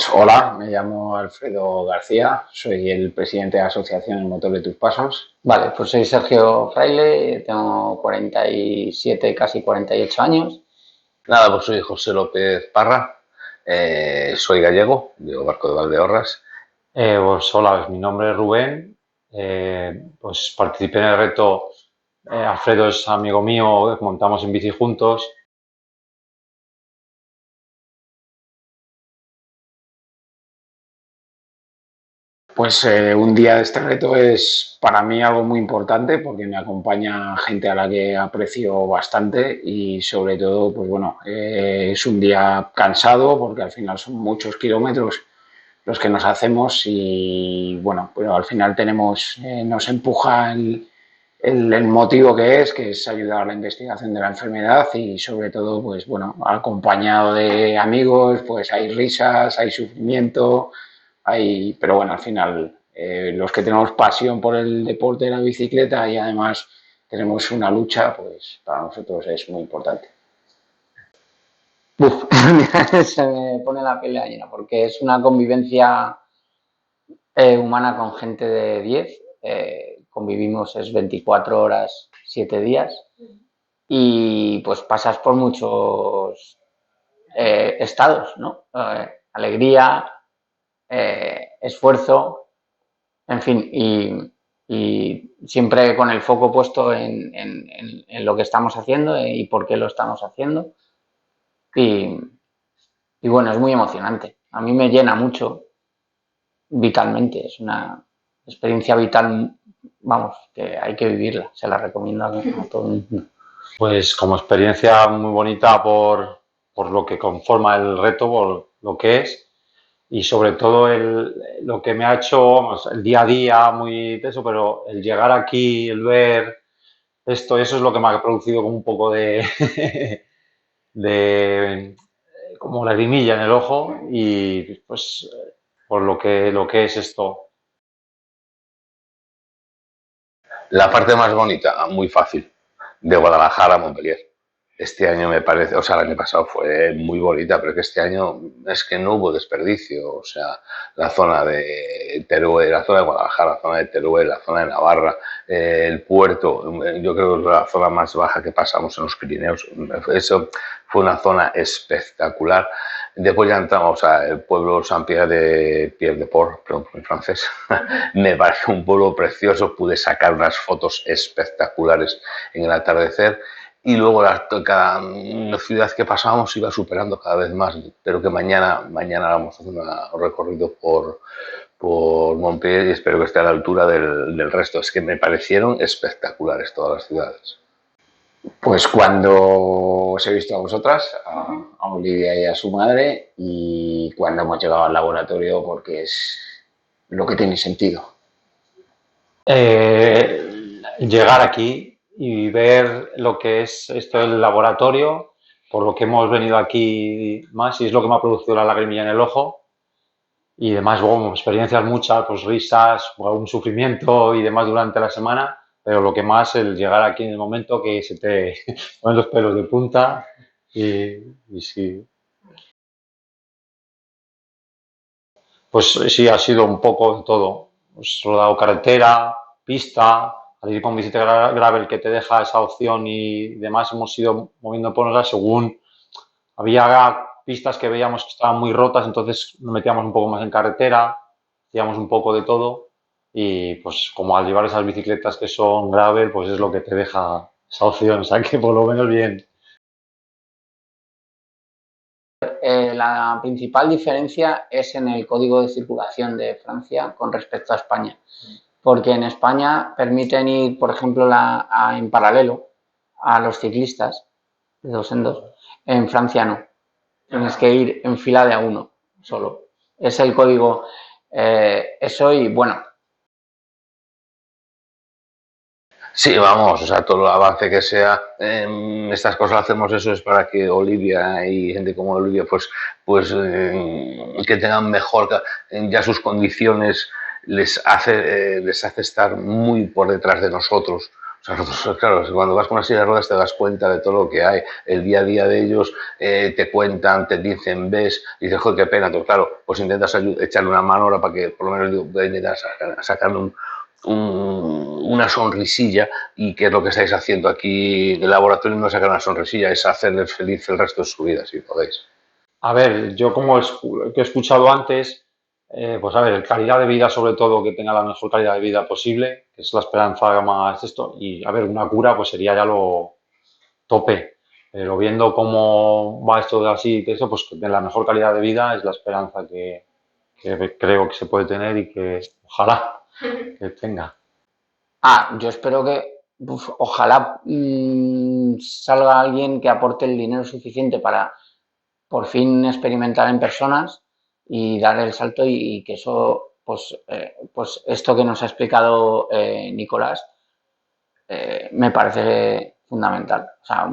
Pues hola, me llamo Alfredo García, soy el presidente de la Asociación El Motor de tus Pasos. Vale, pues soy Sergio Fraile, tengo 47, casi 48 años. Nada, pues soy José López Parra, soy gallego, digo Barco de Valdeorras. Pues hola, mi nombre es Rubén. Pues participé en el reto. Alfredo es amigo mío, montamos en bici juntos. Pues un día de este reto es para mí algo muy importante porque me acompaña gente a la que aprecio bastante y sobre todo, pues bueno, es un día cansado porque al final son muchos kilómetros los que nos hacemos y bueno, pero al final nos empuja el motivo que es ayudar a la investigación de la enfermedad y sobre todo, pues bueno, acompañado de amigos, pues hay risas, hay sufrimiento, pero bueno, al final los que tenemos pasión por el deporte de la bicicleta y además tenemos una lucha, pues para nosotros es muy importante. Uf, se me pone la piel de gallina porque es una convivencia humana con gente de 10. Convivimos es 24 horas, 7 días y pues pasas por muchos estados, ¿no? Alegría, esfuerzo, en fin, y siempre con el foco puesto en lo que estamos haciendo y por qué lo estamos haciendo. Y, y bueno, es muy emocionante. A mí me llena mucho vitalmente. Es una experiencia vital, vamos, que hay que vivirla. Se la recomiendo a todo el mundo. Pues como experiencia muy bonita por lo que conforma el reto, por lo que es. Y sobre todo lo que me ha hecho, vamos, el día a día, muy de eso, pero el llegar aquí, el ver esto, eso es lo que me ha producido como un poco de, de como lagrimilla en el ojo y pues por lo que es esto. La parte más bonita, muy fácil, de Guadalajara a Montpellier. Este año me parece, o sea, el año pasado fue muy bonita, pero que este año es que no hubo desperdicio. O sea, la zona de Teruel, la zona de Guadalajara, la zona de Teruel, la zona de Navarra, el puerto, yo creo que es la zona más baja que pasamos en los Pirineos. Eso fue una zona espectacular. Después ya entramos al pueblo Saint-Pierre-de-Port, perdón, en francés. Me parece un pueblo precioso, pude sacar unas fotos espectaculares en el atardecer. Y luego cada ciudad que pasábamos iba superando cada vez más, pero que mañana vamos a hacer un recorrido por Montpellier y espero que esté a la altura del resto. Es que me parecieron espectaculares todas las ciudades. Pues cuando os he visto a vosotras, a Olivia y a su madre, y cuando hemos llegado al laboratorio, porque es lo que tiene sentido. Llegar aquí y ver lo que es esto del laboratorio, por lo que hemos venido aquí más, y es lo que me ha producido la lagrimilla en el ojo. Y demás, bueno, experiencias muchas, pues risas, un sufrimiento y demás durante la semana, pero lo que más el llegar aquí en el momento que se te ponen los pelos de punta y sí. Pues sí, ha sido un poco de todo. Pues rodado carretera, pista, al ir con bicicleta gravel que te deja esa opción y demás, hemos ido moviendo por nosotras según había pistas que veíamos que estaban muy rotas, entonces nos metíamos un poco más en carretera, hacíamos un poco de todo y pues como al llevar esas bicicletas que son gravel, pues es lo que te deja esa opción, o sea que por lo menos bien. La principal diferencia es en el código de circulación de Francia con respecto a España, porque en España permiten ir, por ejemplo, en paralelo a los ciclistas, de dos en dos. En Francia no, tienes que ir en fila de a uno solo. Es el código, eso y bueno. Sí, vamos, o sea, todo el avance que sea, estas cosas hacemos eso es para que Olivia y gente como Olivia, que tengan mejor, ya sus condiciones les hace estar muy por detrás de nosotros. O sea, claro, cuando vas con una silla de ruedas te das cuenta de todo lo que hay, el día a día de ellos, te cuentan, te dicen, ves, y dices, joder, qué pena. Entonces, claro, pues intentas echarle una mano ahora para que por lo menos intentas sacarle una sonrisilla, y qué es lo que estáis haciendo aquí en el laboratorio, no es sacar una sonrisilla, es hacerles feliz el resto de su vida, si podéis. A ver, yo como que he escuchado antes, pues a ver, calidad de vida sobre todo, que tenga la mejor calidad de vida posible, que es la esperanza más esto, y a ver, una cura pues sería ya lo tope, pero viendo cómo va esto de así, de eso, pues de la mejor calidad de vida es la esperanza que creo que se puede tener y que ojalá que tenga. Yo espero que, ojalá salga alguien que aporte el dinero suficiente para por fin experimentar en personas y dar el salto y que eso, pues esto que nos ha explicado Nicolás, me parece fundamental. O sea,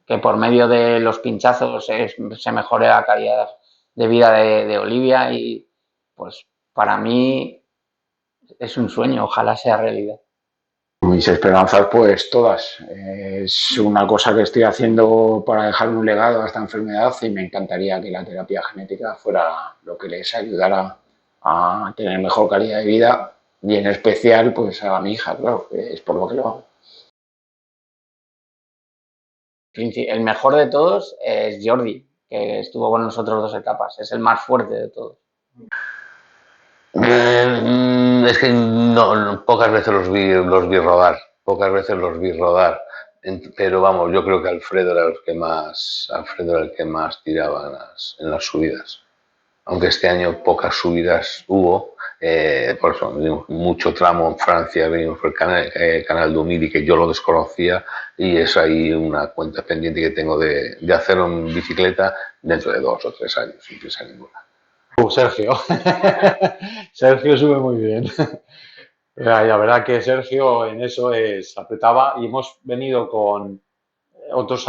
que por medio de los pinchazos se mejore la calidad de vida de Olivia y pues para mí es un sueño, ojalá sea realidad. Mis esperanzas, pues todas. Es una cosa que estoy haciendo para dejar un legado a esta enfermedad y me encantaría que la terapia genética fuera lo que les ayudara a tener mejor calidad de vida y en especial pues a mi hija, claro, que es por lo que lo hago. El mejor de todos es Jordi, que estuvo con nosotros 2 etapas, es el más fuerte de todos. Es que no, pocas veces pocas veces los vi rodar, pero vamos, yo creo que Alfredo era el que más tiraba en las subidas. Aunque este año pocas subidas hubo, por eso mucho tramo en Francia, venimos por el canal de Humidi, que yo lo desconocía, y es ahí una cuenta pendiente que tengo de hacerlo en bicicleta dentro de 2 o 3 años, sin prisa ninguna. Sergio. Sergio sube muy bien. La verdad que Sergio en eso apretaba y hemos venido con otras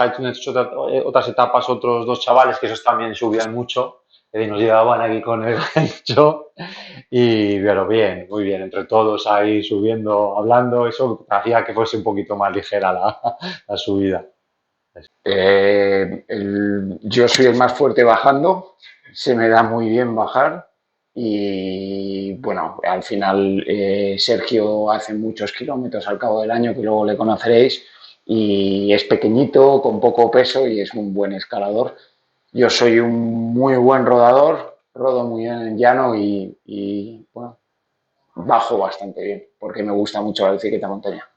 etapas, otros 2 chavales que esos también subían mucho y nos llevaban aquí con el gancho y pero bien, muy bien, entre todos ahí subiendo, hablando, eso hacía que fuese un poquito más ligera la subida. Yo soy el más fuerte bajando, se me da muy bien bajar y bueno, al final Sergio hace muchos kilómetros al cabo del año que luego le conoceréis y es pequeñito, con poco peso y es un buen escalador. Yo soy un muy buen rodador, rodo muy bien en llano y bueno, bajo bastante bien porque me gusta mucho la bicicleta montaña.